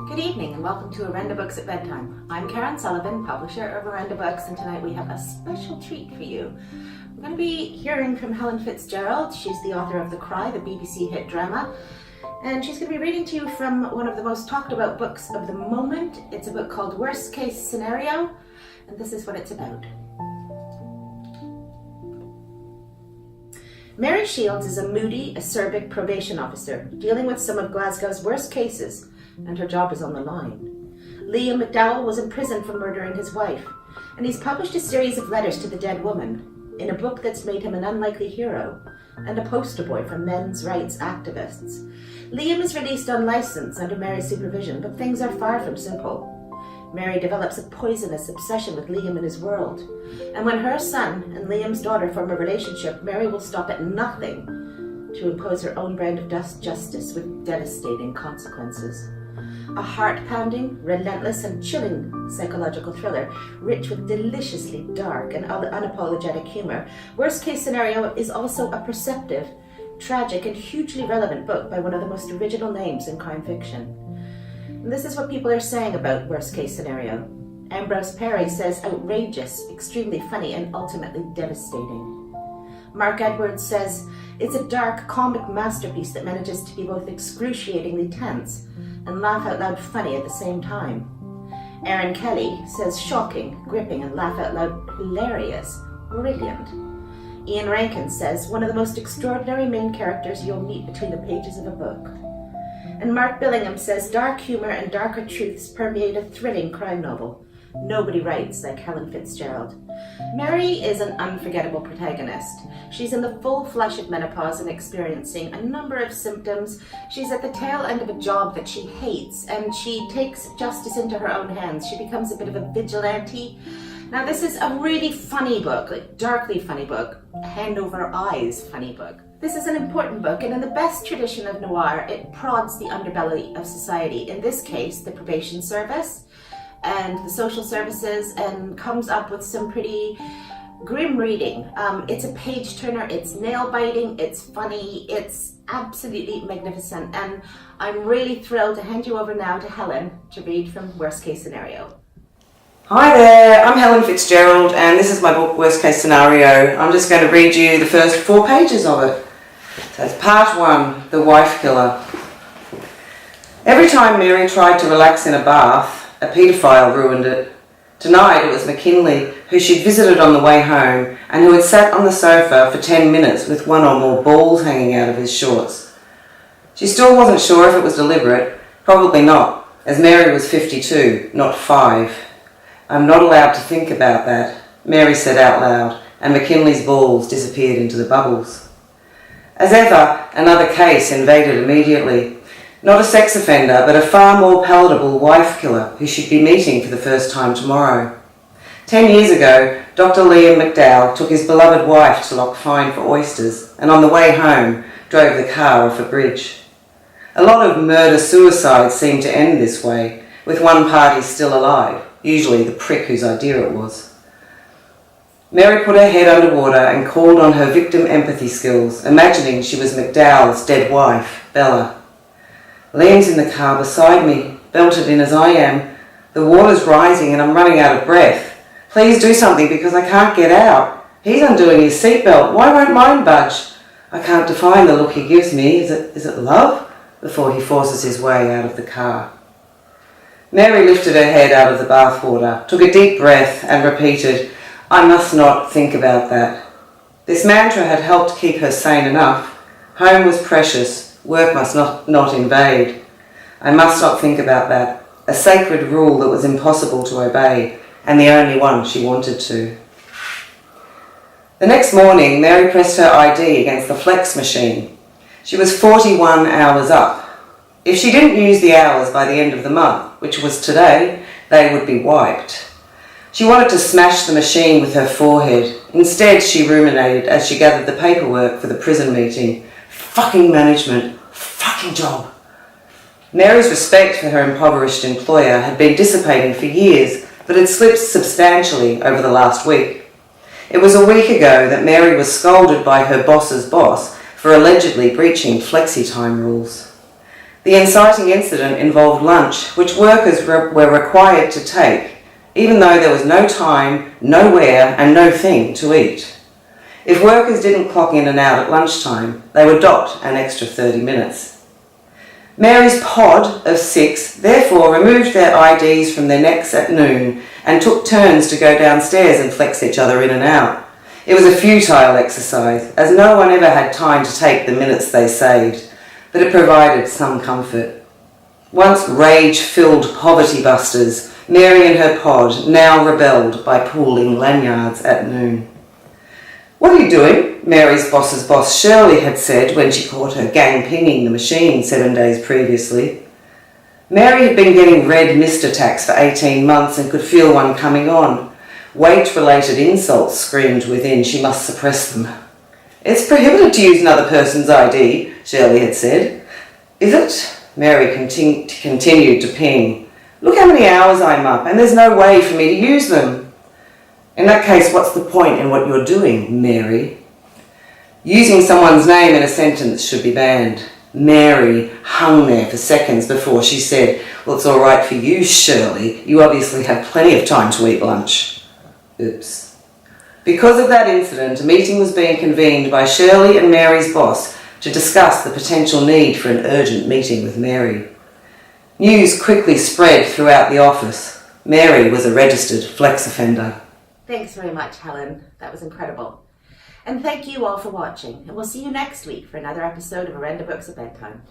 Good evening and welcome to Orenda Books at Bedtime. I'm Karen Sullivan, publisher of Orenda Books, and tonight we have a special treat for you. We're going to be hearing from Helen Fitzgerald. She's the author of The Cry, the BBC hit drama, and she's going to be reading to you from one of the most talked about books of the moment. It's a book called Worst Case Scenario, and this is what it's about. Mary Shields is a moody, acerbic probation officer dealing with some of Glasgow's worst cases, and her job is on the line. Liam McDowell was imprisoned for murdering his wife, and he's published a series of letters to the dead woman in a book that's made him an unlikely hero and a poster boy for men's rights activists. Liam is released on license under Mary's supervision, but things are far from simple. Mary develops a poisonous obsession with Liam and his world, and when her son and Liam's daughter form a relationship, Mary will stop at nothing to impose her own brand of justice with devastating consequences. A heart-pounding, relentless and chilling psychological thriller, rich with deliciously dark and unapologetic humor, Worst Case Scenario is also a perceptive, tragic and hugely relevant book by one of the most original names in crime fiction. And this is what people are saying about Worst Case Scenario. Ambrose Perry says outrageous, extremely funny and ultimately devastating. Mark Edwards says it's a dark, comic masterpiece that manages to be both excruciatingly tense and laugh out loud funny at the same time. Aaron Kelly says shocking, gripping and laugh out loud hilarious, brilliant. Ian Rankin says one of the most extraordinary main characters you'll meet between the pages of a book. And Mark Billingham says dark humor and darker truths permeate a thrilling crime novel. Nobody writes like Helen Fitzgerald. Mary is an unforgettable protagonist. She's in the full flush of menopause and experiencing a number of symptoms. She's at the tail end of a job that she hates, and she takes justice into her own hands. She becomes a bit of a vigilante. Now, this is a really funny book, like darkly funny book, hand over eyes funny book. This is an important book, and in the best tradition of noir, it prods the underbelly of society. In this case, the probation service and the social services, and comes up with some pretty grim reading. It's a page turner, it's nail biting, it's funny, it's absolutely magnificent, and I'm really thrilled to hand you over now to Helen to read from Worst Case Scenario. Hi there, I'm Helen Fitzgerald, and this is my book Worst Case Scenario. I'm just going to read you the first 4 pages of it. So it's part 1, The Wife Killer. Every time Mary tried to relax in a bath, a paedophile ruined it. Tonight it was McKinley, who she'd visited on the way home and who had sat on the sofa for 10 minutes with one or more balls hanging out of his shorts. She still wasn't sure if it was deliberate. Probably not, as Mary was 52, not 5. I'm not allowed to think about that, Mary said out loud, and McKinley's balls disappeared into the bubbles. As ever, another case invaded immediately. Not a sex offender, but a far more palatable wife killer who she'd be meeting for the first time tomorrow. 10 years ago, Dr. Liam McDowell took his beloved wife to Loch Fyne for oysters, and on the way home, drove the car off a bridge. A lot of murder-suicides seem to end this way, with one party still alive, usually the prick whose idea it was. Mary put her head under water and called on her victim empathy skills, imagining she was McDowell's dead wife, Bella. Liam's in the car beside me, belted in as I am. The water's rising and I'm running out of breath. Please do something because I can't get out. He's undoing his seatbelt. Why won't mine budge? I can't define the look he gives me. Is it love? Before he forces his way out of the car. Mary lifted her head out of the bathwater, took a deep breath and repeated, I must not think about that. This mantra had helped keep her sane enough. Home was precious. Work must not invade. I must not think about that. A sacred rule that was impossible to obey, and the only one she wanted to. The next morning, Mary pressed her ID against the flex machine. She was 41 hours up. If she didn't use the hours by the end of the month, which was today, they would be wiped. She wanted to smash the machine with her forehead. Instead, she ruminated as she gathered the paperwork for the prison meeting. Fucking management, fucking job. Mary's respect for her impoverished employer had been dissipating for years, but had slipped substantially over the last week. It was a week ago that Mary was scolded by her boss's boss for allegedly breaching flexi-time rules. The inciting incident involved lunch, which workers were required to take, even though there was no time, nowhere, and no thing to eat. If workers didn't clock in and out at lunchtime, they were docked an extra 30 minutes. Mary's pod of 6 therefore removed their IDs from their necks at noon and took turns to go downstairs and flex each other in and out. It was a futile exercise, as no one ever had time to take the minutes they saved, but it provided some comfort. Once rage-filled poverty busters, Mary and her pod now rebelled by pooling lanyards at noon. "What are you doing?" Mary's boss's boss Shirley had said when she caught her gang pinging the machine 7 days previously. Mary had been getting red mist attacks for 18 months and could feel one coming on. Weight-related insults screamed within. She must suppress them. "It's prohibited to use another person's ID," Shirley had said. "Is it?" Mary continued to ping. "Look how many hours I'm up, and there's no way for me to use them." "In that case, what's the point in what you're doing, Mary?" Using someone's name in a sentence should be banned. Mary hung there for seconds before she said, "Well, it's all right for you, Shirley. You obviously have plenty of time to eat lunch." Oops. Because of that incident, a meeting was being convened by Shirley and Mary's boss to discuss the potential need for an urgent meeting with Mary. News quickly spread throughout the office. Mary was a registered flex offender. Thanks very much, Helen. That was incredible. And thank you all for watching. And we'll see you next week for another episode of Orenda Books at Bedtime.